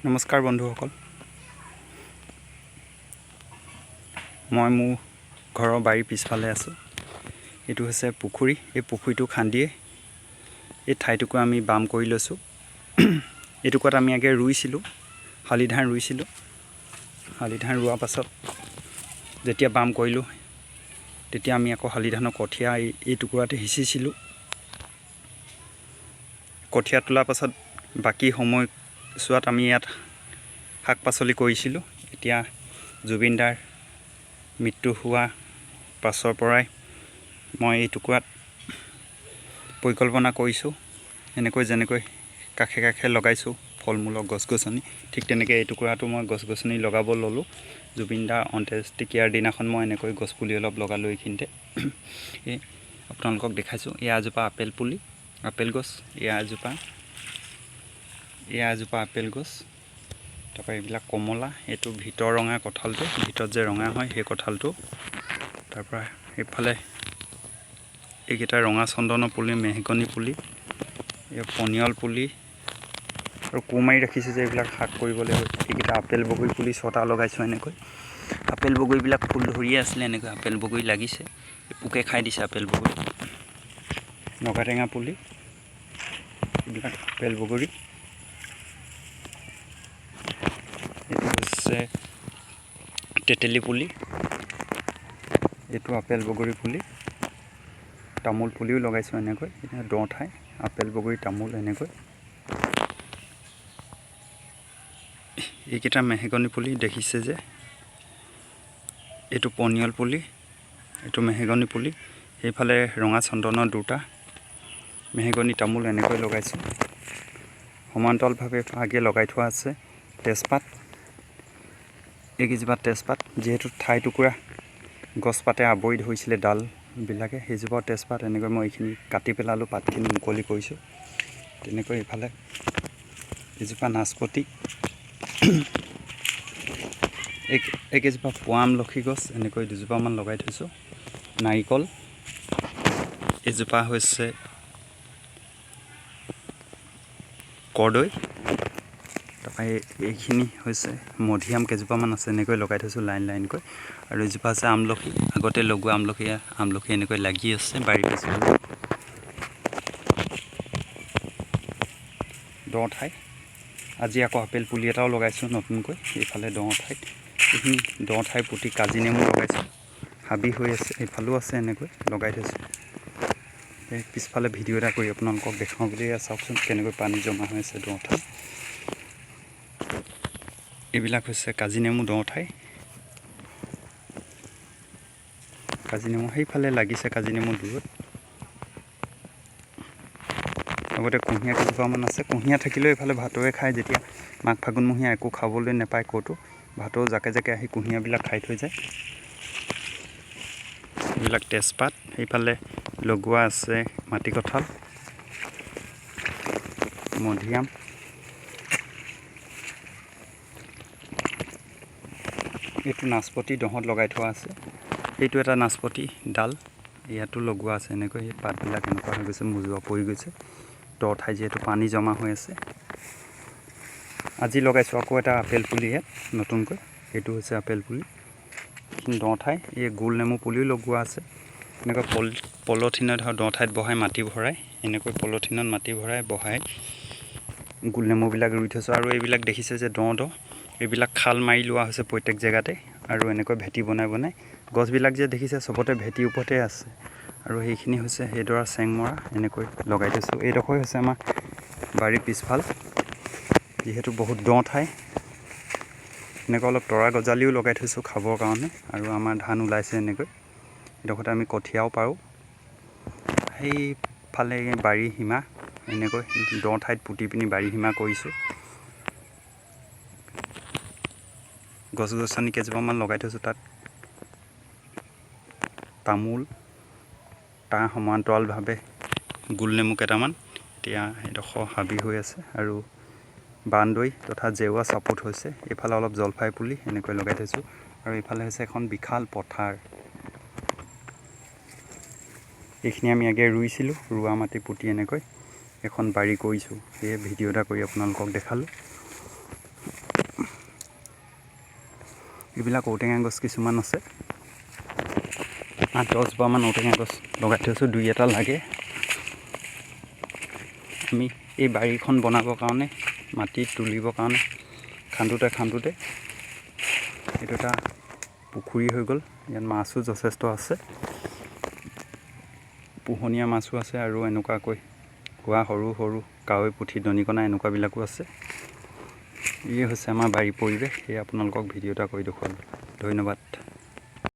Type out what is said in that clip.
নমস্কাৰ বন্ধুসকল, মই মোৰ ঘৰৰ বাৰীৰ পিছফালে আছোঁ। এইটো হৈছে পুখুৰী। এই পুখুৰীটো খান্দিয়ে এই ঠাইটুকুৰা আমি বাম কৰি লৈছোঁ। এইটুকুৰাত আমি আগে ৰুইছিলোঁ, শালি ধান ৰুইছিলোঁ। শালি ধান ৰোৱাৰ পাছত যেতিয়া বাম কৰিলোঁ, তেতিয়া আমি আকৌ শালি ধানৰ কঠীয়া এই টুকুৰাতে সিঁচিছিলোঁ। কঠীয়া তোলাৰ পাছত বাকী সময়ছোৱাত আমি ইয়াত শাক পাচলি কৰিছিলোঁ। এতিয়া জুবিনদাৰ মৃত্যু হোৱা পাছৰ পৰাই মই এই টুকুৰাত পৰিকল্পনা কৰিছোঁ, যেনেকৈ কাষে কাষে লগাইছোঁ ফল মূলৰ গছ গছনি, ঠিক তেনেকৈ এই টুকুৰাটো মই গছ গছনি লগাব ল'লোঁ। জুবিনদাৰ অন্ত্যেষ্টিক্ৰিয়াৰ দিনাখন মই এনেকৈ গছপুলি অলপ লগালোঁ এইখিনিতে। এই আপোনালোকক দেখাইছোঁ, এয়া এজোপা আপেল পুলি, আপেল গছ, এয়া এজোপা আপেল গছ। তাৰপৰা এইবিলাক কমলা, এইটো ভিতৰ ৰঙা কঁঠালটো, ভিতৰত যে ৰঙা হয় সেই কঁঠালটো। তাৰপৰা এইফালে এইকেইটা ৰঙা চন্দনৰ পুলি, মেহগনি পুলি, এই পনিয়ল পুলি, আৰু কোৰ মাৰি ৰাখিছোঁ যে এইবিলাক শাক কৰিবলৈ। এইকেইটা আপেল বগৰী পুলি 6টা লগাইছোঁ। এনেকৈ আপেল বগৰীবিলাক ফুল ধৰিয়ে আছিলে, এনেকৈ আপেল বগৰী লাগিছে, পোকে খাই দিছে আপেল বগৰী। নগাটেঙা পুলি, এইবিলাক আপেল বগৰী। এইটো হৈছে তেতেলী পুলি, এইটো আপেল বগৰী পুলি। তামোল পুলিও লগাইছোঁ এনেকৈ, এতিয়া দ ঠাই, আপেল বগৰী তামোল এনেকৈ। এইকেইটা মেহগনি পুলি দেখিছে যে, এইটো পনিয়ল পুলি, এইটো মেহগনি পুলি। সেইফালে ৰঙা চন্দনৰ 2টা, মেহগনি তামোল এনেকৈ লগাইছোঁ। সমান্তৰালভাৱে আগে লগাই থোৱা আছে তেজপাত, এইকেইজোপা তেজপাত। যিহেতু ঠাইটুকুৰা গছপাতে আৱৰি ধৰিছিলে ডালবিলাকে, সেইজোপা তেজপাত এনেকৈ মই এইখিনি কাটি পেলালোঁ, পাতখিনি মুকলি কৰিছোঁ। তেনেকৈ এইফালে এজোপা নাচপতি, এইকেইজোপা পোৱা আমলখি গছ, এনেকৈ 2জোপামান লগাই থৈছোঁ। নাৰিকল, এজোপা হৈছে কৰ্দৈ। তাৰপৰা এইখিনি হৈছে মধিয়াম, কেইজোপামান আছে এনেকৈ লগাই থৈছোঁ লাইন লাইনকৈ। আৰু এজোপা আছে আমলখি, আগতে লগোৱা আমলখি এনেকৈ লাগি আছে বাৰীৰ পিছফালে। দ ঠাই, আজি আকৌ আপেল পুলি এটাও লগাইছোঁ নতুনকৈ এইফালে দ ঠাইত। এইখিনি দ ঠাই পুতি কাজি নেমু লগাইছোঁ, হাবি হৈ আছে, এইফালেও আছে এনেকৈ লগাই থৈছোঁ। এই পিছফালে ভিডিঅ' এটা কৰি আপোনালোকক দেখাওঁ বুলি, চাওকচোন কেনেকৈ পানী জমা হৈ আছে দ ঠাই। এইবিলাক হৈছে কাজি নেমু দ ঠাই। কাজি নেমু সেইফালে লাগিছে, কাজি নেমু দূৰত। লগতে কুঁহিয়াৰ কেইজোপামান আছে। কুঁহিয়াৰ থাকিলেও এইফালে ভাটৌৱে খায়, যেতিয়া মাঘ ফাগুনমহীয়া একো খাবলৈ নাপায় ক'তো, ভাটৌ জাকে জাকে আহি কুঁহিয়াৰবিলাক খাই থৈ যায়। এইবিলাক তেজপাত। সেইফালে লগোৱা আছে মাটিকঁঠাল, মধিয়াম। এইটো নাচপতি দহত লগাই থোৱা আছে। এইটো এটা নাচপতি ডাল, ইয়াতো লগোৱা আছে এনেকৈ। এই পাতবিলাক এনেকুৱা হৈ গৈছে, মোজোৱা পৰি গৈছে দ ঠাই, যিহেতু পানী জমা হৈ আছে। আজি লগাইছোঁ আকৌ এটা আপেল পুলি ইয়াত নতুনকৈ, এইটো হৈছে আপেল পুলি দ ঠাই। এই গোল নেমু পুলিও লগোৱা আছে। এনেকৈ পলিথিনত দ ঠাইত বহাই মাটি ভৰাই, এনেকৈ পলিথিনত মাটি ভৰাই বহাই গোল নেমুবিলাক ৰুই থৈছোঁ। আৰু এইবিলাক দেখিছে যে দ এইবিলাক খাল মাৰি লোৱা হৈছে প্ৰত্যেক জেগাতে, আৰু এনেকৈ ভেটি বনাই গছবিলাক যে দেখিছে চবতে ভেটিৰ ওপৰতে আছে। আৰু সেইখিনি হৈছে সেইডৰা চেংমৰা, এনেকৈ লগাই থৈছোঁ। এইডোখৰ হৈছে আমাৰ বাৰীৰ পিছফাল, যিহেতু বহুত দ ঠাই। এনেকৈ অলপ তৰা গজালিও লগাই থৈছোঁ খাবৰ কাৰণে, আৰু আমাৰ ধান ওলাইছে এনেকৈ। এইডোখৰতে আমি কঠীয়াও পাৰোঁ। সেইফালে বাৰীৰ সীমা, এনেকৈ দ ঠাইত পুতি পিনি বাৰীৰ সীমা কৰিছোঁ। গছ গছনি কেইজোপামান লগাই থৈছোঁ তাত, তামোল, তাৰ সমান্তৰালভাৱে গোল নেমু কেইটামান। এতিয়া এডোখৰ হাবি হৈ আছে, আৰু বান্দৈ তথা জেওৰা চাপোত হৈছে। এইফালে অলপ জলফাই পুলি এনেকৈ লগাই থৈছোঁ। আৰু এইফালে হৈছে এখন বিশাল পথাৰ। এইখিনি আমি আগে ৰুইছিলোঁ, ৰোৱা মাটি পুতি এনেকৈ এখন বাৰী কৰিছোঁ। সেয়ে ভিডিঅ' এটা কৰি আপোনালোকক দেখালোঁ। এইবিলাক ঔটেঙা গছ কিছুমান আছে, 8-10জোপামান ঔটেঙা গছ লগাই থৈছোঁ, 2-এটা লাগে। আমি এই বাৰীখন বনাবৰ কাৰণে, মাটি তুলিবৰ কাৰণে খান্দোতে এইটো এটা পুখুৰী হৈ গ'ল। ইয়াত মাছো যথেষ্ট আছে, পোহনীয়া মাছো আছে আৰু এনেকুৱাকৈ হোৱা সৰু সৰু কাৱৈ পুঠি দনিকণা এনেকুৱাবিলাকো আছে। এই হৈছে আমাৰ বাৰীৰ পৰিৱেশ। সেয়ে আপোনালোকক ভিডিঅ' এটা কৰি দেখুৱালোঁ। ধন্যবাদ।